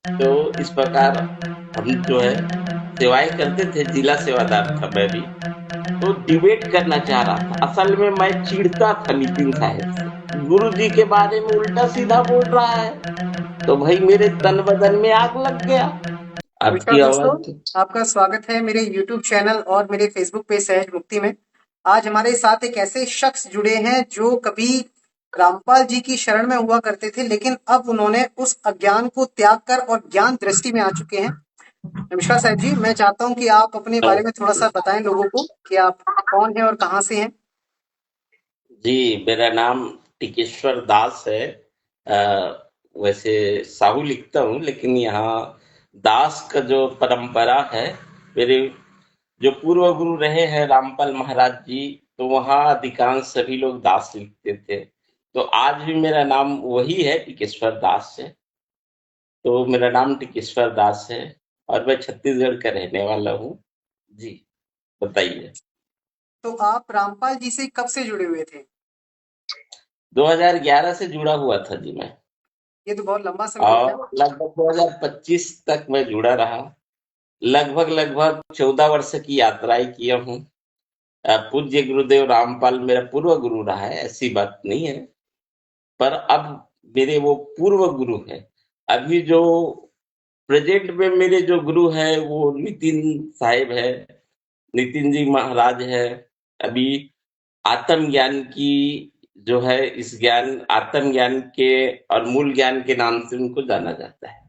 तो इस प्रकार हम जो है सेवाएं करते थे, जिला सेवादार था मैं भी। तो डिबेट करना चाह रहा था, असल में मैं चिढ़ता था नितिन साहब से, गुरु जी के बारे में उल्टा सीधा बोल रहा है। तो भाई मेरे तन बदन में आग लग गया। नमस्कार आपकी दोस्तों। आवाज तो आपका स्वागत है मेरे YouTube चैनल और मेरे Facebook पेज सहज मुक्ति में। आज हमारे साथ एक ऐसे शख्स जुड़े हैं जो कभी रामपाल जी की शरण में हुआ करते थे, लेकिन अब उन्होंने उस अज्ञान को त्याग कर और ज्ञान दृष्टि में आ चुके हैं। नमस्कार साहब जी, मैं चाहता हूं कि आप अपने बारे में थोड़ा सा बताएं लोगों को कि आप कौन हैं और कहाँ से हैं। जी, मेरा नाम टिकेश्वर दास है। वैसे साहू लिखता हूँ, लेकिन यहाँ दास का जो परंपरा है, मेरे जो पूर्व गुरु रहे हैं रामपाल महाराज जी, तो वहाँ अधिकांश सभी लोग दास लिखते थे। तो आज भी मेरा नाम वही है, टिकेश्वर दास है। तो मेरा नाम टिकेश्वर दास है और मैं छत्तीसगढ़ का रहने वाला हूँ। जी, बताइए। तो आप रामपाल जी से कब से जुड़े हुए थे? 2011 से जुड़ा हुआ था जी मैं। ये तो बहुत लंबा समय हो गया। और लगभग 2025 तक मैं जुड़ा रहा। लगभग लगभग 14 वर्ष की यात्राएं किया हूँ। पूज्य गुरुदेव रामपाल मेरा पूर्व गुरु रहा है, ऐसी बात नहीं है। पर अब मेरे वो पूर्व गुरु है। अभी जो प्रेजेंट में मेरे जो गुरु है वो नितिन साहिब है, नितिन जी महाराज है। अभी आत्म ज्ञान की जो है, इस ज्ञान आत्म ज्ञान के और मूल ज्ञान के नाम से उनको जाना जाता है,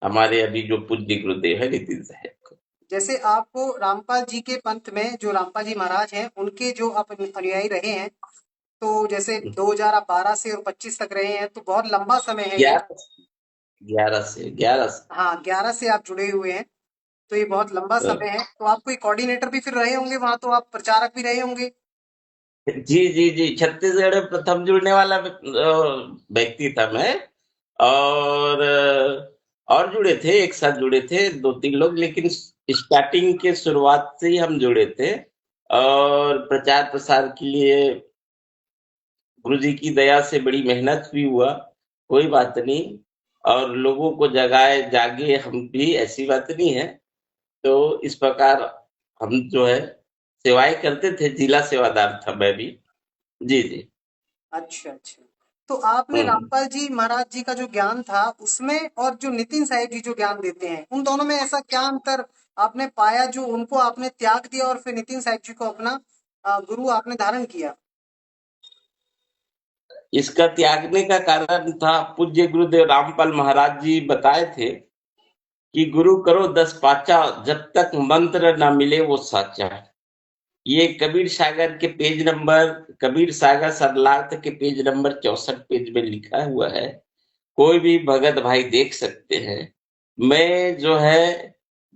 हमारे अभी जो पूज्य गुरुदेव है नितिन साहब को। जैसे आपको रामपाल जी के पंथ में जो रामपाल जी महाराज हैं उनके जो आप अनुयायी रहे हैं, तो जैसे 2012 से और 25 तक रहे हैं, तो बहुत लंबा समय है ये। 11 11 से हाँ, 11 से आप जुड़े हुए हैं, तो ये बहुत लंबा समय है। तो आप कोई कोऑर्डिनेटर भी फिर रहे होंगे वहां, तो आप प्रचारक भी रहे होंगे। जी जी जी, छत्तीसगढ़ में प्रथम जुड़ने वाला व्यक्ति था मैं। और और जुड़े थे, एक साथ जुड़े थे दो तीन लोग, लेकिन स्टार्टिंग के शुरुआत से ही हम जुड़े थे। और प्रचार प्रसार के लिए गुरु जी की दया से बड़ी मेहनत भी हुआ, कोई बात नहीं। और लोगों को जगाए जागे हम भी, ऐसी बात नहीं है। तो इस प्रकार हम जो है सेवाएं करते थे, जिला सेवादार था मैं भी। जी जी। अच्छा अच्छा। तो आपने हम्म। रामपाल जी महाराज जी का जो ज्ञान था उसमें और जो नितिन साहिब जी जो ज्ञान देते हैं, उन दोनों में ऐसा क्या अंतर आपने पाया जो उनको आपने त्याग दिया और फिर नितिन साहिब जी को अपना गुरु आपने धारण किया? इसका त्यागने का कारण था, पूज्य गुरुदेव रामपाल महाराज जी बताए थे कि गुरु करो दस पाचा, जब तक मंत्र न मिले वो साचा। ये कबीर सागर के पेज नंबर, कबीर सागर सरलार्थ के पेज नंबर 64 पेज में लिखा हुआ है। कोई भी भगत भाई देख सकते हैं। मैं जो है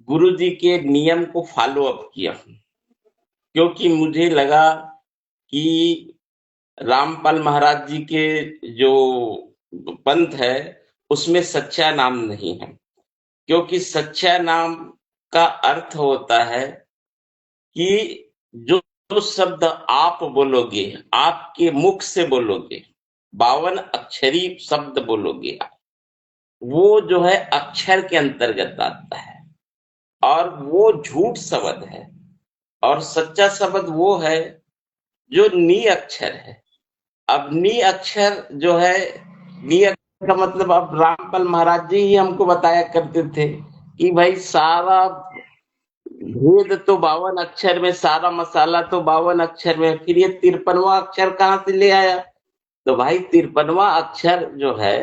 गुरु जी के नियम को फॉलो अप किया हूँ, क्योंकि मुझे लगा कि रामपाल महाराज जी के जो पंथ है उसमें सच्चा नाम नहीं है। क्योंकि सच्चा नाम का अर्थ होता है कि जो जो शब्द आप बोलोगे, आपके मुख से बोलोगे, 52 अक्षरी शब्द बोलोगे, वो जो है अक्षर के अंतर्गत आता है। और वो झूठ शब्द है। और सच्चा शब्द वो है जो नी अक्षर है। अब नी अक्षर जो है, नी अक्षर का मतलब अब रामपाल महाराज जी ही हमको बताया करते थे कि भाई सारा भेद तो 52 अक्षर में, सारा मसाला तो 52 अक्षर में, फिर ये 53वां अक्षर कहाँ से ले आया? तो भाई 53वां अक्षर जो है,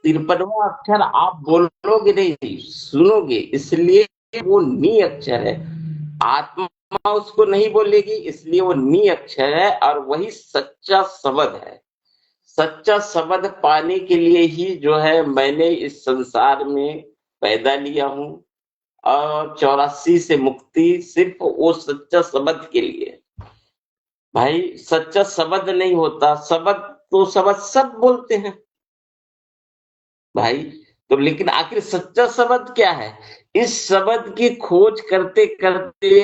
53वां अक्षर आप बोलोगे नहीं, सुनोगे, इसलिए वो नी अक्षर है। आत्मा उसको नहीं बोलेगी, इसलिए वो नी अक्षर है, और वही सच्चा शब्द है। सच्चा शब्द पाने के लिए ही जो है मैंने इस संसार में पैदा लिया हूँ। और 84 से मुक्ति सिर्फ वो सच्चा शब्द के लिए। भाई सच्चा शब्द नहीं होता, शब्द तो शब्द सब बोलते हैं भाई। तो लेकिन आखिर सच्चा शब्द क्या है? इस शब्द की खोज करते करते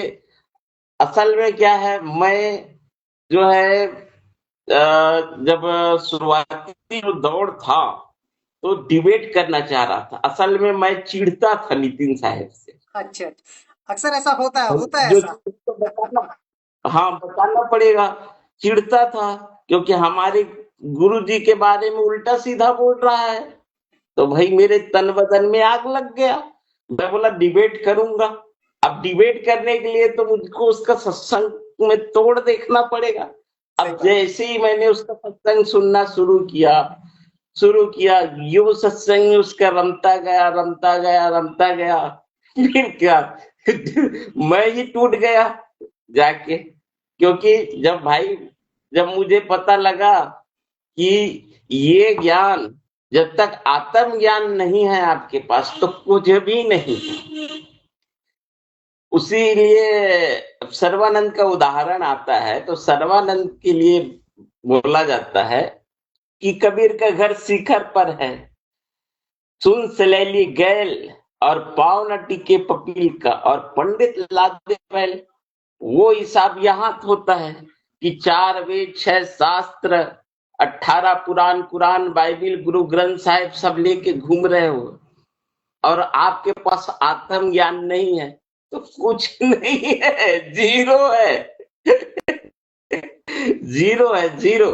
असल में क्या है, मैं जो है जब शुरुआती जो दौर था, तो डिबेट करना चाह रहा था। असल में मैं चिढ़ता था नितिन साहब से। अच्छा अच्छा, अक्सर ऐसा होता है जो ऐसा। तो बताना, हाँ बताना पड़ेगा। चिढ़ता था क्योंकि हमारे गुरु जी के बारे में उल्टा सीधा बोल रहा है। तो भाई मेरे तन बदन में आग लग गया। मैं बोला डिबेट करूंगा। अब डिबेट करने के लिए तो मुझको उसका सत्संग में तोड़ देखना पड़ेगा। सही अब बात। जैसे ही मैंने उसका सत्संग सुनना शुरू किया, यो सत्संग उसका रमता गया। फिर क्या मैं ही टूट गया जाके। क्योंकि जब मुझे पता लगा कि ये ज्ञान, जब तक आत्म ज्ञान नहीं है आपके पास तो कुछ भी नहीं। उसीलिए सर्वानंद का उदाहरण आता है, तो सर्वानंद के लिए बोला जाता है कि कबीर का घर शिखर पर है, सुन सलेली गैल और पाव न टिके पपील का, और पंडित लादे बैल। वो हिसाब यहाँ होता है कि 4 वेद 6 शास्त्र 18 पुराण कुरान बाइबिल गुरु ग्रंथ साहिब सब लेके घूम रहे हो, और आपके पास आत्म ज्ञान नहीं है तो कुछ नहीं है, जीरो है। जीरो है, जीरो।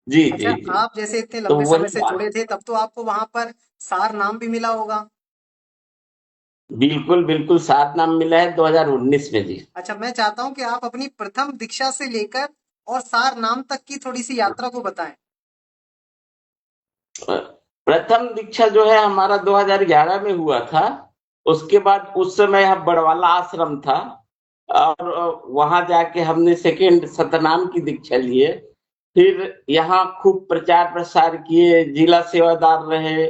जी अच्छा, जी जी। आप जैसे इतने तो लंबे समय वही से बात, जुड़े थे तब तो आपको वहां पर सार नाम भी मिला होगा। बिल्कुल बिल्कुल सात नाम मिला है 2019 में जी। अच्छा, मैं चाहता हूँ कि आप अपनी प्रथम दीक्षा से लेकर और सार नाम तक की थोड़ी सी यात्रा को बताएं। प्रथम दीक्षा जो है हमारा 2011 में हुआ था। उसके बाद उस समय यहाँ बड़वाला आश्रम था, और वहां जाके हमने सेकेंड सतनाम की दीक्षा लिए। फिर यहाँ खूब प्रचार प्रसार किए, जिला सेवादार रहे,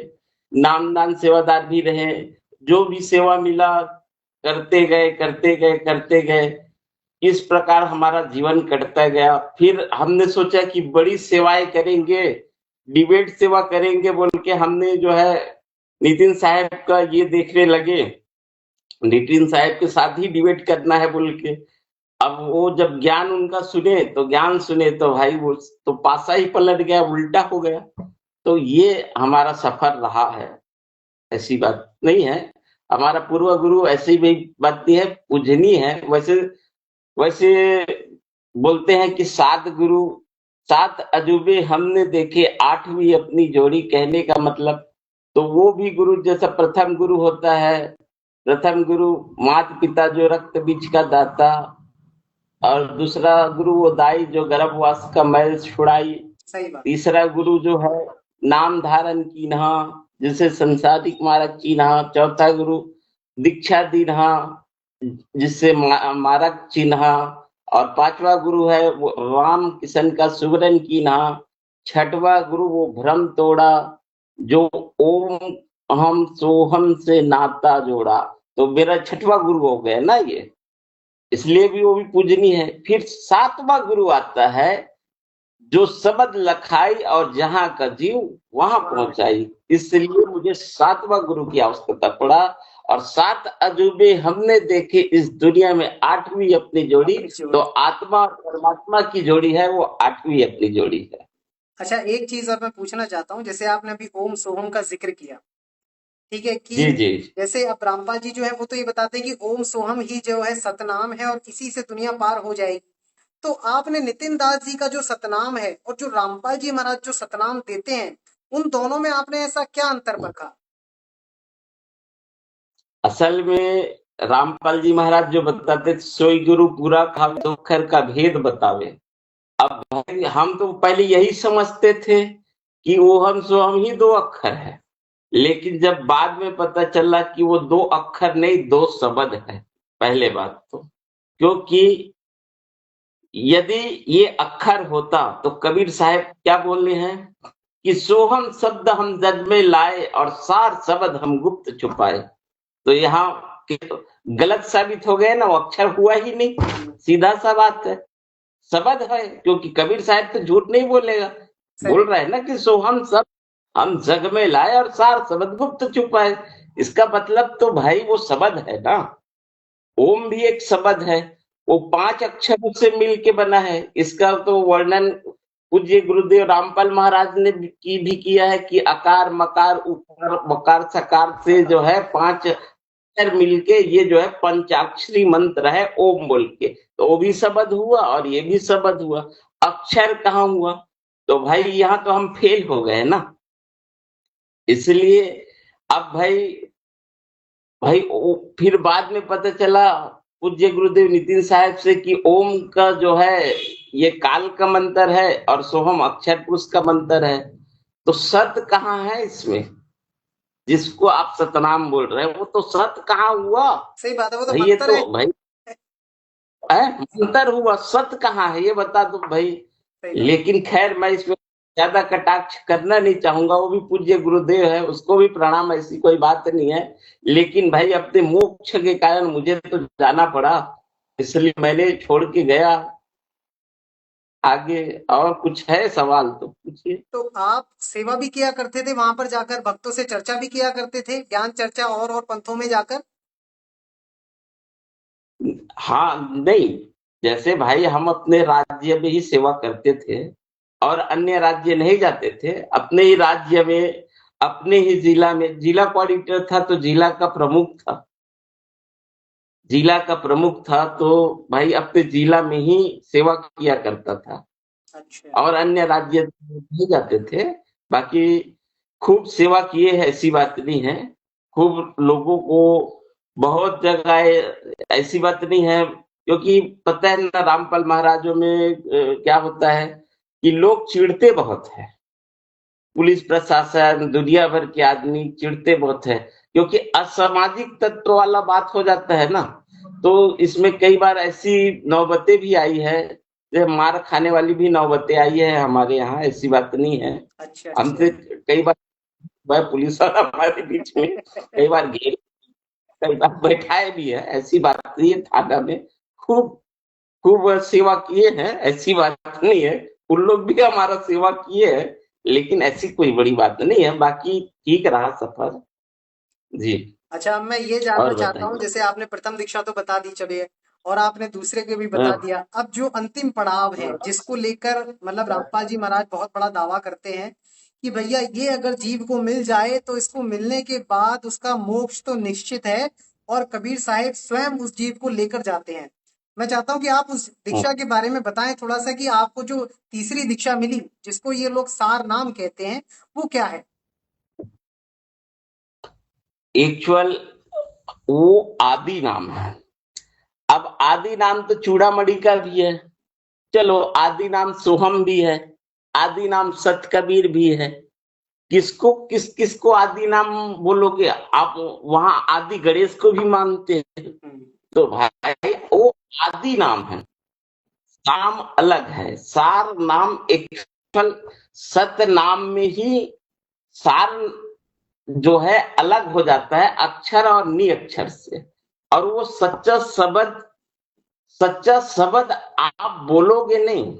नामदान सेवादार भी रहे। जो भी सेवा मिला करते गए। इस प्रकार हमारा जीवन कटता गया। फिर हमने सोचा कि बड़ी सेवाएं करेंगे, डिबेट सेवा करेंगे बोल के हमने जो है नितिन साहब का ये देखने लगे, नितिन साहब के साथ ही डिबेट करना है बोल के। अब वो जब ज्ञान सुने तो भाई वो तो पासा ही पलट गया, उल्टा हो गया। तो ये हमारा सफर रहा है, ऐसी बात नहीं है। हमारा पूर्व गुरु ऐसी भी बात नहीं है, पूजनीय है। वैसे वैसे बोलते हैं कि 7 अजूबे हमने देखे, 8वीं अपनी जोड़ी, कहने का मतलब तो वो भी गुरु जैसा प्रथम गुरु होता है। प्रथम गुरु माता पिता जो रक्त बीज का दाता, और दूसरा गुरु वो दाई जो गर्भवास का मैल छुड़ाई। सही बात। तीसरा गुरु जो है नाम धारण कीन्हा, जिसे संसारिक मारक चिन्हा। चौथा गुरु दीक्षा दीन्हा, जिससे मारक चिन्हा। और 5वां गुरु है वो राम किशन का सुवरन कीन्हा। 6वां गुरु वो भ्रम तोड़ा, जो ओम हम सोहम से नाता जोड़ा। तो मेरा 6वां गुरु हो गया ना ये, इसलिए भी वो भी पूजनीय है। फिर 7वां गुरु आता है, जो शब्द लखाई और जहां का जीव वहां वाह। पहुंचाई। इसलिए मुझे 7वां गुरु की आवश्यकता पड़ा। और 7 अजूबे हमने देखे इस दुनिया में, 8वीं अपनी जोड़ी। अपनी तो जोड़ी। आत्मा और परमात्मा की जोड़ी है, वो 8वीं अपनी जोड़ी है। अच्छा, एक चीज और मैं पूछना चाहता हूँ, जैसे आपने अभी ओम सोहम का जिक्र किया, ठीक है कि जी जी। जैसे अब रामपाल जी जो है वो तो ये बताते हैं कि ओम सोहम ही जो है सतनाम है और इसी से दुनिया पार हो जाएगी। तो आपने नितिन दास जी का जो सतनाम है और जो रामपाल जी महाराज जो सतनाम देते हैं, उन दोनों में आपने ऐसा क्या अंतर परखा? असल में रामपाल जी महाराज जो बताते, सोई गुरु पूरा खावे तो अक्षर का भेद बतावे। अब भाई हम तो पहले यही समझते थे कि ओहम सोहम ही 2 अक्षर है। लेकिन जब बाद में पता चला कि वो 2 अक्षर नहीं, 2 शब्द है। पहले बात तो, क्योंकि यदि ये अक्षर होता तो कबीर साहब क्या बोल रहे हैं कि सोहम शब्द हम जग में लाए और सार शब्द हम गुप्त छुपाए। तो यहाँ गलत साबित हो गया ना, वो अक्षर हुआ ही नहीं, सीधा सा बात है। शब्द है, क्योंकि कबीर साहब तो झूठ नहीं बोलेगा। सही बोल बात। रहे हैं ना कि सोहम सब हम जग में लाए और सार शब्द गुप्त छुपाए। इसका मतलब तो भाई वो शब्द है ना। ओम भी एक शब्द है, वो 5 अक्षरों से मिल के बना है। इसका तो वर्णन पूज्य गुरुदेव रामपाल महाराज ने भी किया है कि अकार मकार उकार वकार सकार से जो है 5 अक्षर मिलके ये जो है पंचाक्षरी मंत्र है ओम बोल के, तो वो भी शब्द हुआ और ये भी शब्द हुआ। अक्षर कहाँ हुआ? तो भाई यहाँ तो हम फेल हो गए ना। इसलिए अब भाई भाई फिर बाद में पता चला पूज्य गुरुदेव नितिन साहब से कि ओम का जो है ये काल का मंत्र है और सोहम अक्षर पुरुष का मंत्र है। तो सत कहाँ है इसमें? जिसको आप सतनाम बोल रहे हैं वो तो सत कहाँ हुआ? सही बात है, वो तो भाई ये मंत्र है। तो भाई है मंत्र हुआ, सत कहाँ है ये बता दो भाई। सही बात। लेकिन खैर मैं इसमें ज्यादा कटाक्ष करना नहीं चाहूंगा, वो भी पूज्य गुरुदेव है, उसको भी प्रणाम, ऐसी कोई बात नहीं है। लेकिन भाई अपने मोक्ष के कारण मुझे तो जाना पड़ा, इसलिए मैंने छोड़ के गया। आगे और कुछ है सवाल तो पूछिए। तो आप सेवा भी किया करते थे वहां पर जाकर, भक्तों से चर्चा भी किया करते थे, ज्ञान चर्चा और पंथों में जाकर? हाँ नहीं, जैसे भाई हम अपने राज्य में ही सेवा करते थे और अन्य राज्य नहीं जाते थे। अपने ही राज्य में अपने ही जिला में जिला कोऑर्डिनेटर था तो जिला का प्रमुख था, जिला का प्रमुख था तो भाई अपने जिला में ही सेवा किया करता था अच्छा। और अन्य राज्य नहीं जाते थे। बाकी खूब सेवा किए है, ऐसी बात नहीं है। खूब लोगों को बहुत जगह, ऐसी बात नहीं है, क्योंकि पता है ना रामपाल महाराजों में क्या होता है कि लोग चिढ़ते बहुत है। पुलिस प्रशासन दुनिया भर के आदमी चिढ़ते बहुत है, क्योंकि असामाजिक तत्व वाला बात हो जाता है ना। तो इसमें कई बार ऐसी नौबतें भी आई है, मार खाने वाली भी नौबतें आई है हमारे यहाँ, ऐसी बात नहीं है। अच्छा हमसे अच्छा। कई बार पुलिस वाला हमारे बीच में कई बार घेर, कई बार बैठाए भी है, ऐसी बात नहीं है। थाना में खूब खूब सेवा किए हैं, ऐसी बात नहीं है। उन लोग भी हमारा सेवा किए हैं, लेकिन ऐसी कोई बड़ी बात नहीं है। बाकी ठीक रहा सफर जी। अच्छा, अब मैं ये जानना और चाहता हूँ, बताइए। जैसे आपने प्रथम दीक्षा तो बता दी चलिए, और आपने दूसरे के भी बता हाँ, दिया, अब जो अंतिम पड़ाव है जिसको लेकर मतलब रामपाल जी महाराज बहुत बड़ा दावा करते हैं कि भैया ये अगर जीव को मिल जाए तो इसको मिलने के बाद उसका मोक्ष तो निश्चित है, और कबीर साहिब स्वयं उस जीव को लेकर जाते हैं। मैं चाहता हूँ कि आप उस हाँ। दीक्षा के बारे में बताएं थोड़ा सा, कि आपको जो तीसरी दीक्षा मिली जिसको ये लोग सार नाम कहते हैं, वो क्या है? एक्चुअल वो आदि नाम है। अब आदि नाम तो चूड़ामणि का भी है, चलो आदि नाम सोहम भी है, आदि नाम सत कबीर भी है। किसको किसको आदि नाम बोलोगे आप? वहां आदि गणेश को भी मानते हैं। हम्म। तो भाई वो आदि नाम है, नाम अलग है। सार नाम एक सत नाम में ही सार जो है अलग हो जाता है अक्षर और नी अक्षर से। और वो सच्चा शब्द आप बोलोगे नहीं,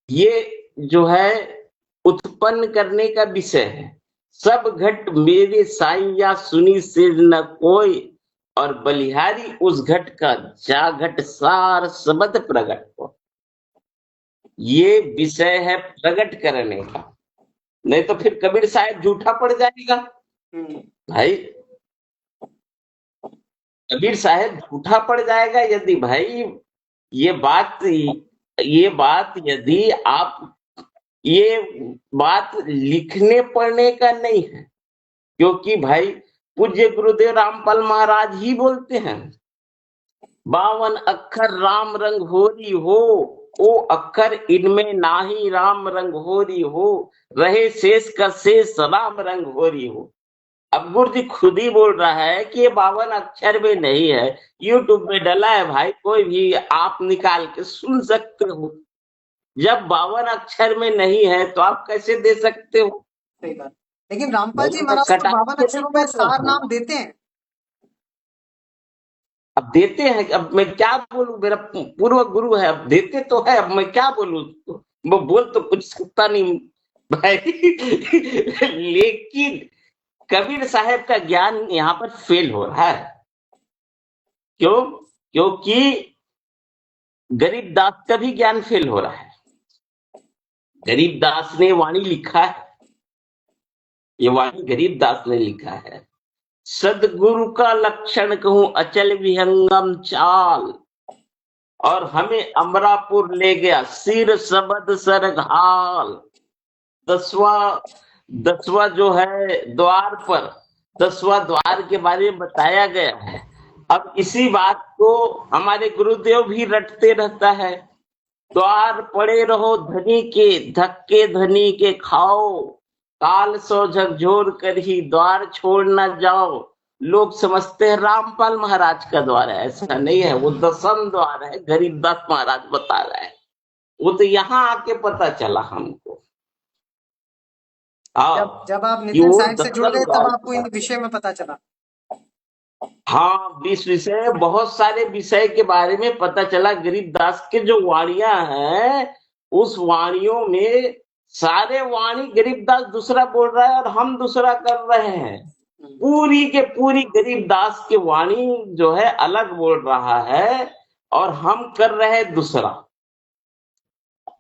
ये जो है उत्पन्न करने का विषय है। सब घट मेरे साईं या सुनी सिर न कोई, और बलिहारी उस घट का जा घट सार शब्द प्रगट हो। ये विषय है प्रकट करने का, नहीं तो फिर कबीर साहब झूठा पड़ जाएगा। हम्म। भाई कबीर साहब झूठा पड़ जाएगा यदि भाई ये बात ये बात यदि आप ये बात लिखने पढ़ने का नहीं है, क्योंकि भाई पूज्य गुरुदेव रामपाल महाराज ही बोलते हैं 52 अक्षर राम रंग होरी हो, ओ अक्षर इनमें नाही राम रंग होरी हो, रहे शेष का शेष राम रंग होरी हो। अब गुरु जी खुद ही बोल रहा है कि ये 52 अक्षर में नहीं है, यूट्यूब में डला है भाई, कोई भी आप निकाल के सुन सकते हो। जब 52 अक्षर में नहीं है तो आप कैसे दे सकते हो? सही बात। लेकिन रामपाल जी मैं तो महाराज तो 52 कटाक्ष नहीं अक्षरों में कर सार रहा हूँ। नाम देते हैं। अब देते हैं, अब मैं क्या बोलूं, मेरा पूर्व गुरु है, अब देते तो है, अब मैं क्या बोलूं? वो बोल तो कुछ सकता नहीं भाई। लेकिन कबीर साहब का ज्ञान यहाँ पर फेल हो रहा है। क्यों? क्योंकि गरीबदास का भी ज्ञान फेल हो रहा है। गरीबदास ने वाणी लिखा है, ये वाणी गरीबदास ने लिखा है। सदगुरु का लक्षण कहूं अचल विहंगम चाल, और हमें अमरापुर ले गया सिर सबद सरघाल। दसवां दसवां जो है द्वार पर, 10वां द्वार के बारे में बताया गया है। अब इसी बात को हमारे गुरुदेव भी रटते रहता है। द्वार पड़े रहो धनी के, धक्के धनी के खाओ, काल सो झकझोर कर ही द्वार छोड़ न जाओ। लोग समझते हैं रामपाल महाराज का द्वार है, ऐसा नहीं है, वो 10वां द्वार है, गरीबदास महाराज बता रहे हैं। वो तो यहाँ आके पता चला हमको। जब जब आप कि नितिन वो साहब से जुड़ 10वां गए तब द्वार आपको इन था। विषय में पता चला। हाँ, इस विषय, बहुत सारे विषय के बारे में पता चला। गरीबदास के जो वाणियां हैं, उस वाणियों में सारे वाणी गरीबदास दूसरा बोल रहा है और हम दूसरा कर रहे हैं। पूरी के पूरी गरीबदास की वाणी जो है अलग बोल रहा है और हम कर रहे हैं दूसरा।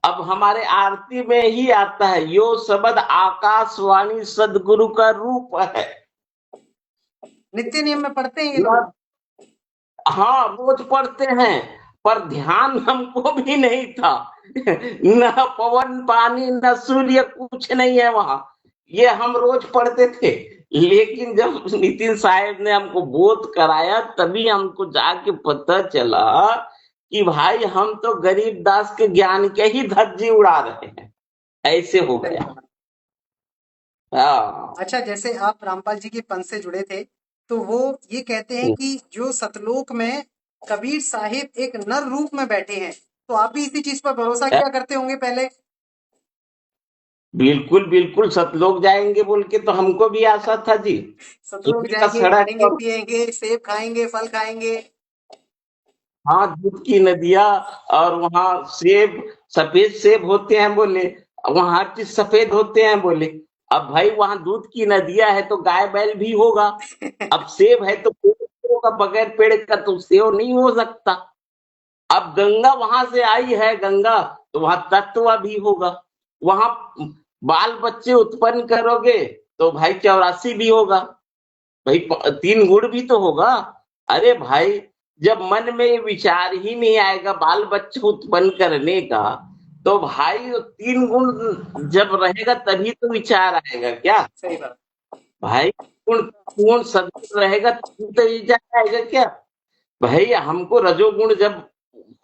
अब हमारे आरती में ही आता है, यो शब्द आकाशवाणी सदगुरु का रूप है। नित्य नियम में पढ़ते हैं ये लोग। हाँ, रोज पढ़ते हैं, पर ध्यान हमको भी नहीं था। न पवन पानी न सूर्य, कुछ नहीं है वहां। ये हम रोज पढ़ते थे, लेकिन जब नितिन साहब ने हमको बोध कराया तभी हमको जाके पता चला कि भाई हम तो गरीबदास के ज्ञान के ही धज्जी उड़ा रहे हैं। ऐसे हो गया। हाँ, अच्छा, जैसे आप रामपाल जी के पंथ से जुड़े थे, तो वो ये कहते हैं कि जो सतलोक में कबीर साहिब एक नर रूप में बैठे हैं, तो आप भी इसी चीज पर भरोसा किया करते होंगे पहले। बिल्कुल बिल्कुल, सतलोक जाएंगे बोल के तो हमको भी आशा था जी। सतलोक सोने का जाएंगे, सड़क खाएंगे और पिएंगे, सेब खाएंगे, फल खाएंगे। हाँ, दूध की नदियां, और वहाँ सेब, सफेद सेब होते हैं बोले, वहाँ हर चीज सफेद होते हैं बोले। अब भाई वहाँ दूध की नदियां है तो गाय बैल भी होगा। अब सेब है तो पेड़ होगा, बगैर पेड़ का तो सेब नहीं हो सकता। अब गंगा वहां से आई है, गंगा, तो वहां तत्व भी होगा। वहां बाल बच्चे उत्पन्न करोगे तो भाई 84 भी होगा। भाई 3 गुण भी तो होगा। अरे भाई, जब मन में ये विचार ही नहीं आएगा बाल बच्चे उत्पन्न करने का, तो भाई 3 गुण जब रहेगा तभी तो विचार आएगा क्या। सही बात। भाई गुण गुण सदगुण रहेगा तभी तो विचार आएगा क्या। भाई हमको रजोगुण जब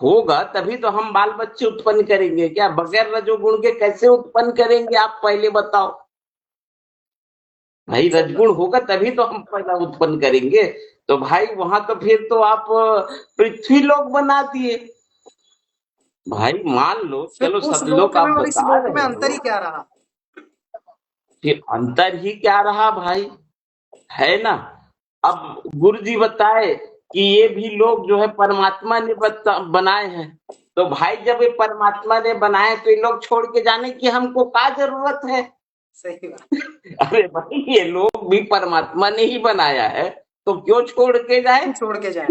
होगा तभी तो हम बाल बच्चे उत्पन्न करेंगे क्या। बगैर रजोगुण के कैसे उत्पन्न करेंगे आप पहले बताओ। भाई सही बात। रजगुण होगा तभी तो हम पैदा उत्पन्न करेंगे। तो भाई वहां तो फिर तो आप पृथ्वी लोक बना दिए। भाई मान लो, फिर चलो उस सतलोक लोक में आप और इस बता लोक में रहे अंतर हो, ही क्या रहा। फिर अंतर ही क्या रहा भाई, है ना। अब गुरु जी बताए कि ये भी लोग जो है परमात्मा ने बनाए हैं। तो भाई जब ये परमात्मा ने बनाए तो ये लोग छोड़ के जाने की हमको क्या जरूरत है। सही बात। अरे भाई ये लोग भी परमात्मा ने ही बनाया है, तो क्यों छोड़ के जाए। क्यों छोड़ के जाए।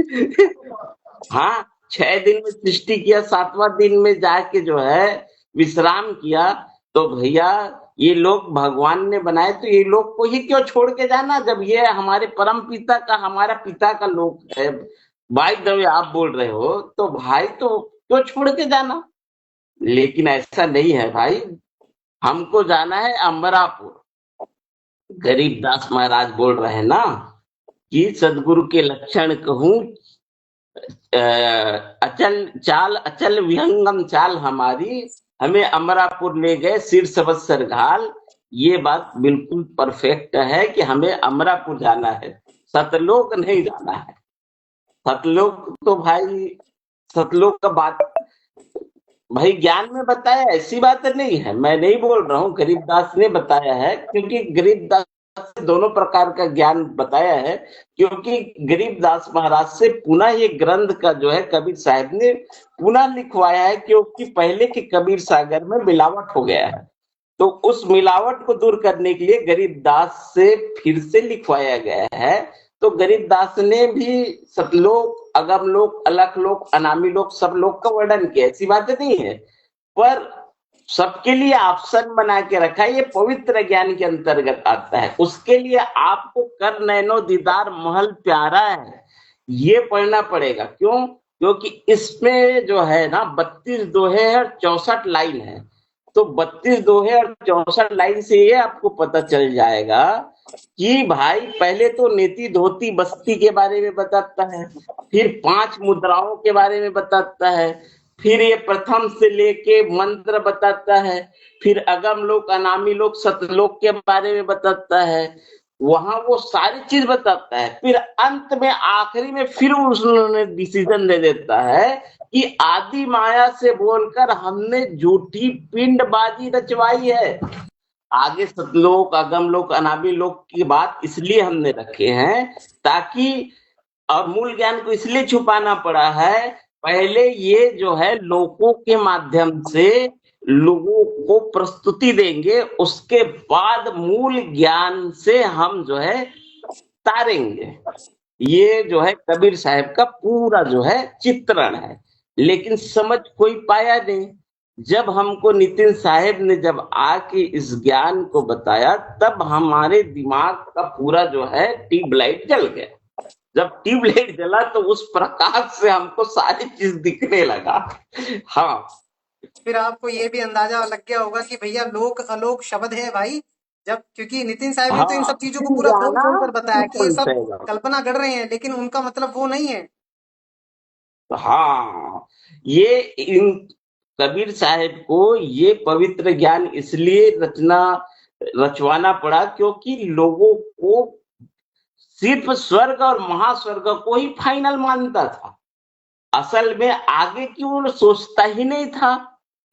हाँ, 6 दिन में सृष्टि किया, 7वां दिन में जाके जो है विश्राम किया। तो भैया ये लोग भगवान ने बनाए, तो ये लोग को ही क्यों छोड़ के जाना, जब ये हमारे परम पिता का, हमारा पिता का लोक है। भाई दवे आप बोल रहे हो तो भाई तो क्यों छोड़ के जाना। लेकिन ऐसा नहीं है भाई, हमको जाना है अमरापुर। गरीबदास महाराज बोल रहे हैं ना कि सदगुरु के लक्षण कहूं अचल चाल, अचल विहंगम चाल हमारी, हमें अमरापुर ले गए सिर सबद घाल। ये बात बिल्कुल परफेक्ट है कि हमें अमरापुर जाना है, सतलोक नहीं जाना है। सतलोक तो भाई, सतलोक का बात भाई ज्ञान में बताया, ऐसी बात नहीं है, मैं नहीं बोल रहा हूँ, गरीबदास ने बताया है। क्योंकि गरीबदास ने दोनों प्रकार का ज्ञान बताया है। क्योंकि गरीबदास महाराज से पुनः ये ग्रंथ का जो है कबीर साहब ने पुनः लिखवाया है, क्योंकि पहले के कबीर सागर में मिलावट हो गया है। तो उस मिलावट को दूर करने के लिए गरीबदास से फिर से लिखवाया गया है। तो गरीबदास ने भी सतलोक, अगम लोक, अलख लोक, अनामी लोक, सब लोक का वर्णन किया, ऐसी बात नहीं है। पर सबके लिए ऑप्शन बना के रखा है, ये पवित्र ज्ञान के अंतर्गत आता है। उसके लिए आपको कर नैनो दीदार महल प्यारा है, ये पढ़ना पड़ेगा। क्यों? क्योंकि इसमें जो है ना 32 दोहे और 64 लाइन है। तो 32 दोहे और 64 लाइन से ये आपको पता चल जाएगा कि भाई पहले तो नीति धोती बस्ती के बारे में बताता है, फिर 5 मुद्राओं के बारे में बताता है, फिर ये प्रथम से लेके मंत्र बताता है, फिर अगम लोक अनामी लोक सतलोक के बारे में बताता है, वहां वो सारी चीज बताता है। फिर अंत में आखिरी में फिर उसने डिसीजन दे देता है कि आदि माया से बोलकर हमने झूठी पिंडबाजी रचवाई है। आगे सतलोक अगम लोक अनामी लोक की बात इसलिए हमने रखे हैं ताकि, और मूल ज्ञान को इसलिए छुपाना पड़ा है, पहले ये जो है लोकों के माध्यम से लोगों को प्रस्तुति देंगे, उसके बाद मूल ज्ञान से हम जो है तारेंगे। ये जो है कबीर साहब का पूरा जो है चित्रण है, लेकिन समझ कोई पाया नहीं। जब हमको नितिन साहब ने जब आके इस ज्ञान को बताया, तब हमारे दिमाग का पूरा जो है ट्यूबलाइट जल गया। जब ट्यूबलाइट जला तो उस प्रकाश से हमको सारी चीज दिखने लगा। हाँ, फिर आपको ये भी अंदाजा लग गया होगा कि भैया लोक अलोक शब्द है भाई। जब क्योंकि नितिन साहब ने तो इन हाँ, सब चीजों को पूरा खोल जाना खोल कर बताया कि ये सब पहुंचेगा। कल्पना कर रहे हैं, लेकिन उनका मतलब वो नहीं है। हाँ, ये इन कबीर साहब को ये पवित्र ज्ञान इसलिए रचवाना पड़ा क्योंकि लोगों को सिर्फ स्वर्ग और महास्वर्ग को ही फाइनल मानता था। असल में आगे की वो सोचता ही नहीं था।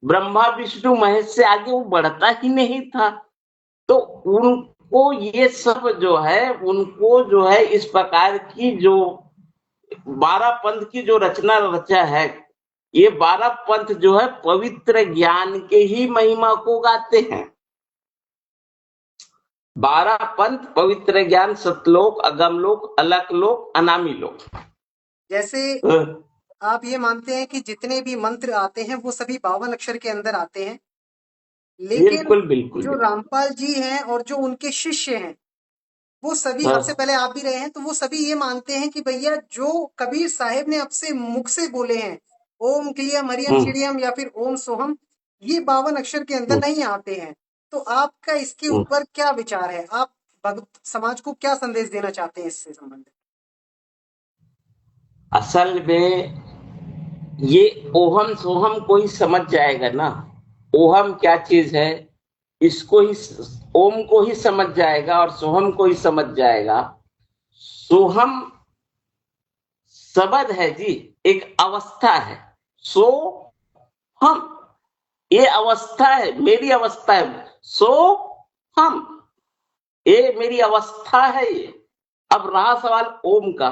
ब्रह्मा विष्णु महेश से आगे वो बढ़ता ही नहीं था। तो उनको ये सब जो है, उनको जो है इस प्रकार की जो 12 पंथ की जो रचना रचा है, ये 12 पंथ जो है पवित्र ज्ञान के ही महिमा को गाते हैं। 12 पंथ पवित्र ज्ञान, सतलोक अगम लोक अलक लोक अनामी लोक। जैसे आप ये मानते हैं कि जितने भी मंत्र आते हैं वो सभी 52 अक्षर के अंदर आते हैं, लेकिन बिल्कुल बिल्कुल जो बिल्कुल। रामपाल जी हैं और जो उनके शिष्य हैं, वो सभी, हाँ, आपसे पहले आप भी रहे हैं, तो वो सभी ये मानते हैं कि भैया जो कबीर साहिब ने आपसे मुख से बोले हैं, ओम क्लियम हरियम हम्म, चिड़ियम या फिर ओम सोहम, ये 52 अक्षर के अंदर हम्म, नहीं आते हैं। तो आपका इसके हम्म। ऊपर क्या विचार है? आप भक्त समाज को क्या संदेश देना चाहते हैं इससे संबंधित? असल में ये ओहम सोहम को ही समझ जाएगा ना, ओहम क्या चीज है, इसको ही, ओम को ही समझ जाएगा और सोहम को ही समझ जाएगा। सोहम शब्द है जी, एक अवस्था है। सो हम, ये अवस्था है, मेरी अवस्था है। सो हम, ये मेरी अवस्था है ये। अब रहा सवाल ओम का।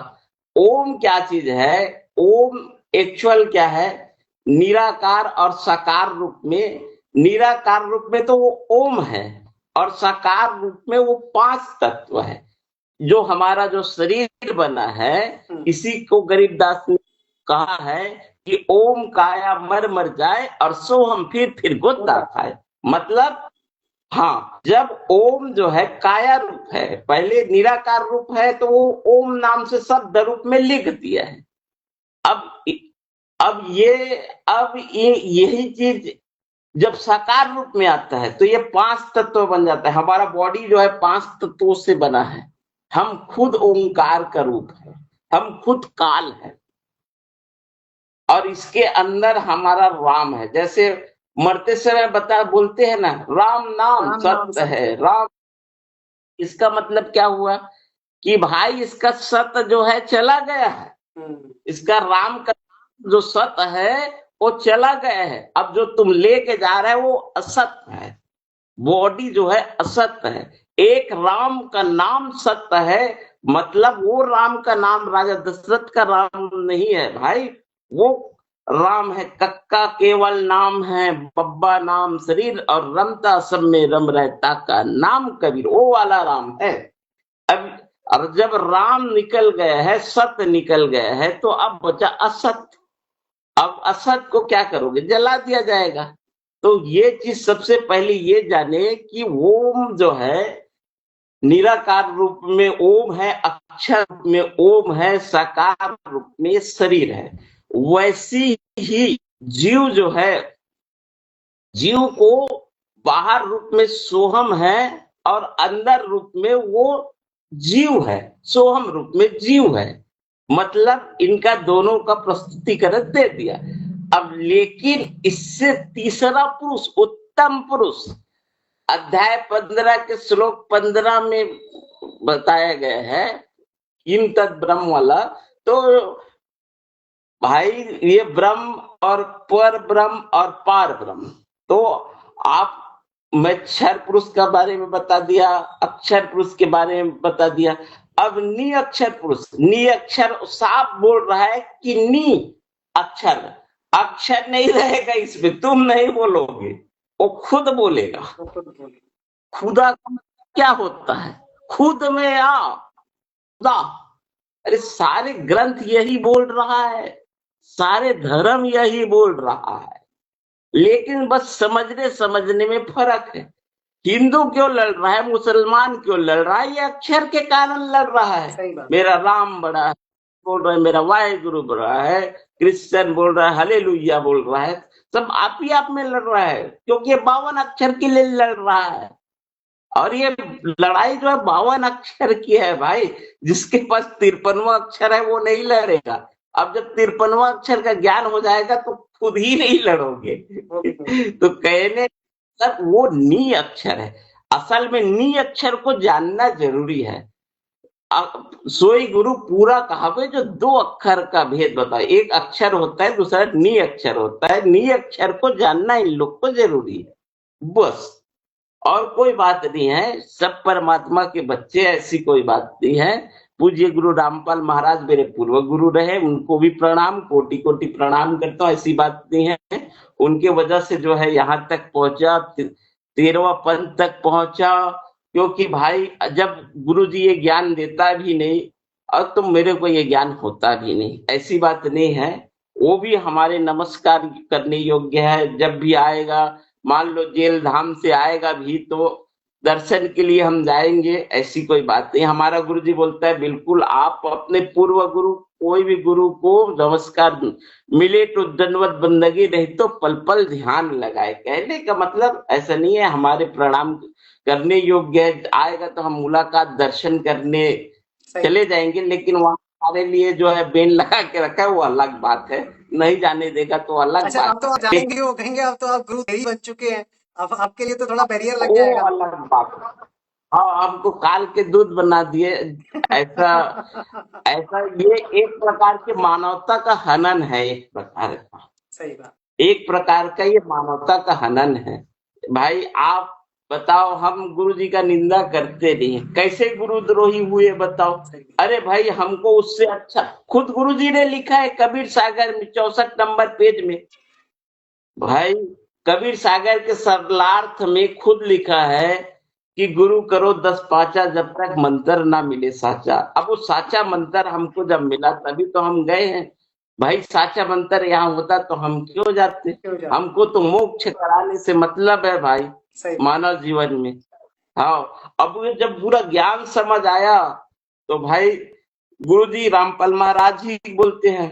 ओम क्या चीज है? ओम एक्चुअल क्या है? निराकार और साकार रूप में, निराकार रूप में तो वो ओम है, और साकार रूप में वो 5 तत्व है। जो हमारा जो शरीर बना है, इसी को गरीबदास ने कहा है कि ओम काया मर मर जाए और सो हम फिर गोदा खाए। मतलब, हाँ, जब ओम जो है काया रूप है, पहले निराकार रूप है, तो वो ओम नाम से शब्द रूप में लिख दिया है। अब यही चीज जब साकार रूप में आता है तो ये 5 तत्व बन जाता है। हमारा बॉडी जो है 5 तत्वों से बना है। हम खुद ओंकार का रूप है, हम खुद काल है, और इसके अंदर हमारा राम है। जैसे मरते समय बोलते हैं ना, राम नाम राम नाम सत्य है। सत्य। राम, इसका मतलब क्या हुआ कि भाई इसका सत्य जो है चला गया है। इसका राम का जो सत्य है वो चला गया है। अब जो तुम लेके जा रहे हो वो असत्य है। बॉडी जो है असत्य है। एक राम का नाम सत्य है। मतलब वो राम का नाम राजा दशरथ का राम नहीं है भाई, वो राम है। कक्का केवल नाम है, बब्बा नाम शरीर, और रमता सब में रम रहता का नाम कबीर, वो वाला राम है। अब जब राम निकल गया है, सत्य निकल गया है, तो अब बचा असत्य। अब असत को क्या करोगे? जला दिया जाएगा। तो ये चीज सबसे पहले ये जाने कि ओम जो है निराकार रूप में ओम है, अक्षर रूप में ओम है, साकार रूप में शरीर है। वैसी ही जीव जो है, जीव को बाहर रूप में सोहम है और अंदर रूप में वो जीव है, सोहम रूप में जीव है। मतलब इनका दोनों का प्रस्तुतिकरण दे दिया। अब लेकिन इससे तीसरा पुरुष, उत्तम पुरुष, अध्याय 15 के श्लोक 15 में बताया गया है इन तद ब्रह्म वाला। तो भाई ये ब्रह्म और पर ब्रह्म और पार ब्रह्म, तो आप मैं क्षर पुरुष के बारे में बता दिया, अक्षर पुरुष के बारे में बता दिया। अब नी अक्षर पुरुष, नी अक्षर साफ बोल रहा है कि नी अक्षर, अक्षर नहीं रहेगा इसमें, तुम नहीं बोलोगे, वो खुद बोलेगा। खुदा का क्या होता है? खुद में आ खुदा। अरे सारे ग्रंथ यही बोल रहा है, सारे धर्म यही बोल रहा है, लेकिन बस समझने में फर्क है। हिंदू क्यों लड़ रहा है, मुसलमान क्यों लड़ रहा है? ये अक्षर के कारण लड़ रहा है। मेरा राम बड़ा है बोल रहा है, मेरा वाहेगुरु बड़ा है, क्रिश्चियन बोल रहा है हालेलुया बोल रहा है, सब आप ही आप में लड़ रहा है, क्योंकि 52 अक्षर के लिए लड़ रहा है। और ये लड़ाई जो है 52 अक्षर की है भाई। जिसके पास 53वां अक्षर है वो नहीं लड़ेगा। अब जब 53वां अक्षर का ज्ञान हो जाएगा तो खुद ही नहीं लड़ोगे। तो कहने तक वो नी अक्षर है। असल में नी अक्षर को जानना जरूरी है। सोई गुरु पूरा कहावे जो 2 अक्षर का भेद बताए, एक अक्षर होता है, दूसरा नी अक्षर होता है। नी अक्षर को जानना इन लोग को जरूरी है, बस और कोई बात नहीं है। सब परमात्मा के बच्चे, ऐसी कोई बात नहीं है। पूज्य गुरु रामपाल महाराज मेरे पूर्व गुरु रहे, उनको भी प्रणाम, कोटि कोटि प्रणाम करता हूँ, ऐसी बात नहीं है। उनके वजह से जो है यहाँ तक पहुंचा, 13वां पंथ तक पहुंचा। क्योंकि भाई जब गुरु जी ये ज्ञान देता भी नहीं और तो मेरे को ये ज्ञान होता भी नहीं, ऐसी बात नहीं है। वो भी हमारे नमस्कार करने योग्य है। जब भी आएगा, मान लो जेल धाम से आएगा भी तो दर्शन के लिए हम जाएंगे, ऐसी कोई बात नहीं। हमारा गुरु जी बोलता है बिल्कुल आप अपने पूर्व गुरु, कोई भी गुरु को नमस्कार मिले तो दंडवत बंदगी, नहीं तो पल पल ध्यान लगाए। कहने का मतलब ऐसा नहीं है हमारे प्रणाम करने योग्य है, आएगा तो हम मुलाकात दर्शन करने चले जाएंगे, लेकिन वहां हमारे लिए जो है बेन लगा के रखा है वो अलग बात है, नहीं जाने देगा तो अलग अच्छा, अब बात तो आप है। जानेंगे, वो कहेंगे अब तो आप गुरु ही बन चुके हैं, अब आपके लिए तो थोड़ा बैरियर लग वो जाएगा। अलग बात है। हाँ, हमको काल के दूध बना दिए। ऐसा ऐसा ये एक प्रकार के मानवता का हनन है, एक प्रकार का, सही बात। एक प्रकार का ये मानवता का हनन है। भाई आप बताओ, हम गुरु जी का निंदा करते नहीं, कैसे गुरुद्रोही हुए बताओ? अरे भाई हमको उससे अच्छा खुद गुरु जी ने लिखा है कबीर सागर में 64 नंबर पेज में। भाई कबीर सागर के सरलार्थ में खुद लिखा है कि गुरु करो 10 पाचा जब तक मंत्र ना मिले साचा। अब वो साचा मंत्र हमको जब मिला तभी तो हम गए हैं। भाई साचा मंत्र यहाँ होता तो हम क्यों जाते? हमको तो मोक्ष कराने से मतलब है भाई, मानव जीवन में। हाँ, अब ये जब पूरा ज्ञान समझ आया तो भाई गुरु जी रामपाल महाराज ही बोलते हैं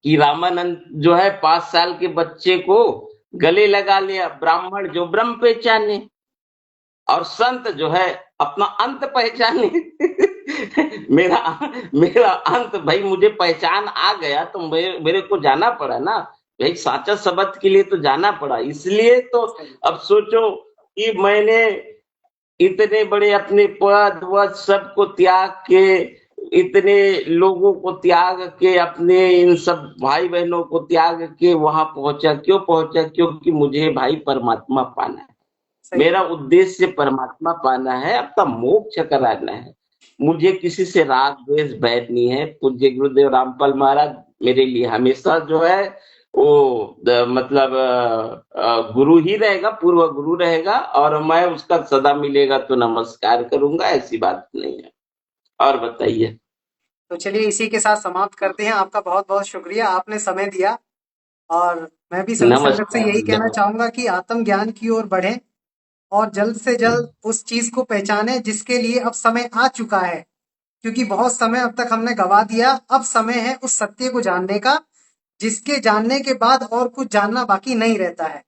कि रामानंद जो है 5 साल के बच्चे को गले लगा लिया, ब्राह्मण जो ब्रह्म पहचाने और संत जो है अपना अंत पहचाने। मेरा मेरा अंत भाई, मुझे पहचान आ गया तो मेरे को जाना पड़ा ना भाई, साचा शब्द के लिए तो जाना पड़ा। इसलिए तो अब सोचो कि मैंने इतने बड़े अपने पद वद सबको त्याग के, इतने लोगों को त्याग के, अपने इन सब भाई बहनों को त्याग के वहां पहुंचा। क्यों पहुंचा? क्योंकि मुझे भाई परमात्मा पाना है। मेरा उद्देश्य परमात्मा पाना है, अपना मोक्ष कराना है। मुझे किसी से राग द्वेष बैर नहीं है। पूज्य गुरुदेव रामपाल महाराज मेरे लिए हमेशा जो है वो मतलब गुरु ही रहेगा, पूर्व गुरु रहेगा, और मैं उसका सदा मिलेगा तो नमस्कार करूंगा, ऐसी बात नहीं है। और बताइए। तो चलिए इसी के साथ समाप्त करते हैं। आपका बहुत बहुत शुक्रिया, आपने समय दिया और मैं भी सभी संगत से नमस्कार यही कहना नमस्कार। चाहूंगा कि आत्मज्ञान की ओर बढ़ें और जल्द से जल्द उस चीज को पहचाने जिसके लिए अब समय आ चुका है, क्योंकि बहुत समय अब तक हमने गवा दिया। अब समय है उस सत्य को जानने का, जिसके जानने के बाद और कुछ जानना बाकी नहीं रहता है।